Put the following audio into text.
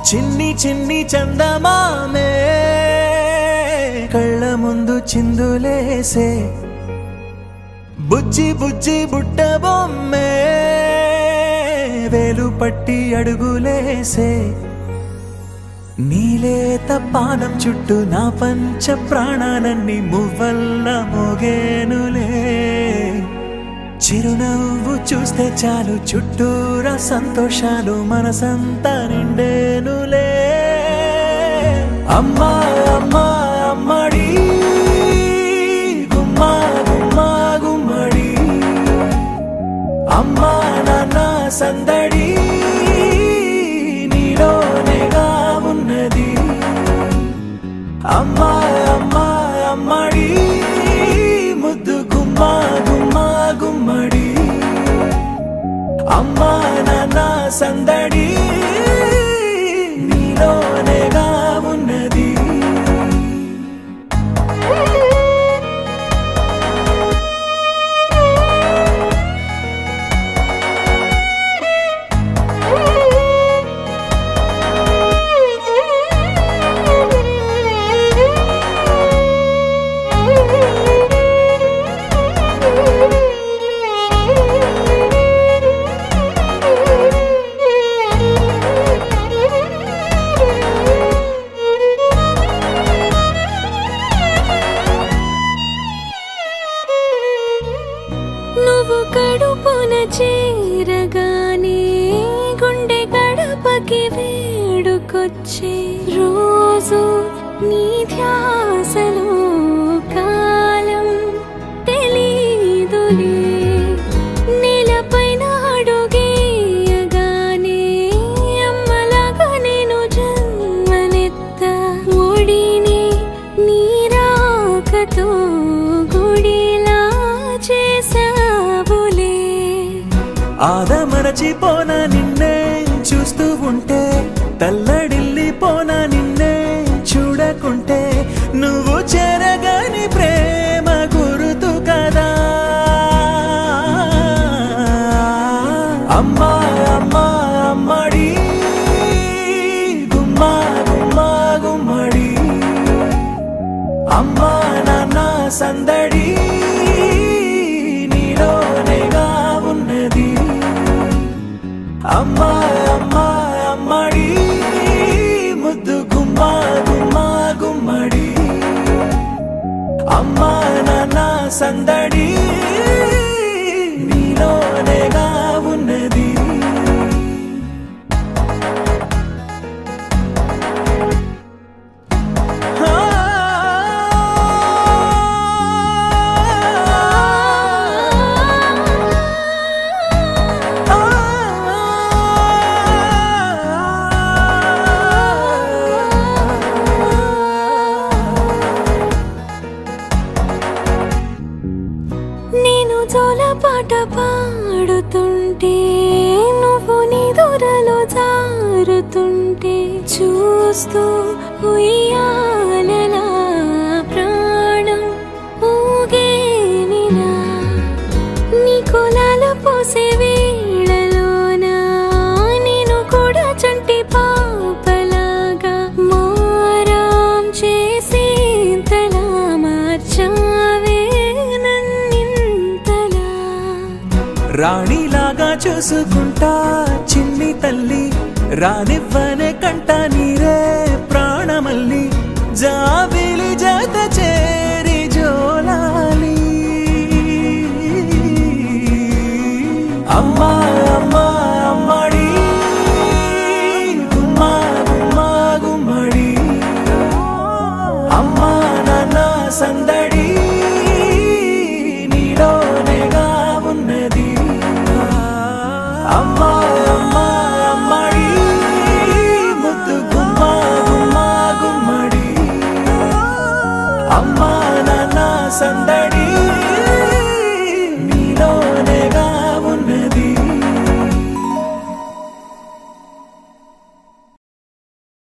చిన్ని చిన్ని చందమామే కళ్ళ ముందు చిందులేసే బుజ్జి బుజ్జి బుట్ట బొమ్మే వేలు పట్టి అడుగులేసే నీలేత పానం చుట్టూ నా పంచ ప్రాణాలన్నీ మువ్వల్ల మోగేనులే చిరునవ్వు చూస్తే చాలు చుట్టూరా సంతోషాలు మనసంతా నిండేనులే అమ్మా అమ్మా అమ్మడి గుమ్మా గుమ్మా గుమ్మడి అమ్మా నాన్న సందడి నీలోనేగా ఉన్నది అమ్మా అమ్మా అమ్మడి ముద్దు గుమ్మా గుమ్మా గుమ్మడి అమ్మా నాన్న సందడి నీలోనేగా ఉన్నది నువ్వు కడుపున చేరగానే గుండె గడపకి వేడుకొచ్చే రోజు నీ ధ్యాసలో కాలం తెలీదులే నేలపైన అడుగేయగానే అమ్మలాగా నేను జన్మనెత్త ఒడిని నీ రాకతో గుడిలా చేసావులే ఆదమరచిపోనా నిన్నే చూస్తూ ఉంటే తల్లడిల్లిపోనా నిన్నే చూడకుంటే నువ్వు చెరగని ప్రేమ గురుతు కదా అమ్మా అమ్మా అమ్మడి గుమ్మా గుమ్మా గుమ్మడి అమ్మా నాన్న సందడి నీలోనేగా ఉన్నది అమ్మా అమ్మా అమ్మడి ముద్దు గుమ్మా గుమ్మా గుమ్మడి అమ్మా నాన్న సందడి నీలోనేగా ఉన్నది నేను జోలపాట పాడుతుంటే నువ్వు నీ దూరలో జారుతుంటే చూస్తూ ఉయ్యాలలా ప్రాణం ఊగేనినా నీ కులాలు పోసే వేళలోనా నేను కూడా చంటి పాపలాగా మారాం చేసేంతలా మార్చావే రాణిలాగా చూసుకుంటా చిన్ని తల్లి రానివ్వనే కంట నీరే ప్రాణమల్లి జాబిలి జత చేరి జోలాలి అమ్మా అమ్మా అమ్మడి గుమ్మా గుమ్మా గుమ్మడి అమ్మా నాన్న సంద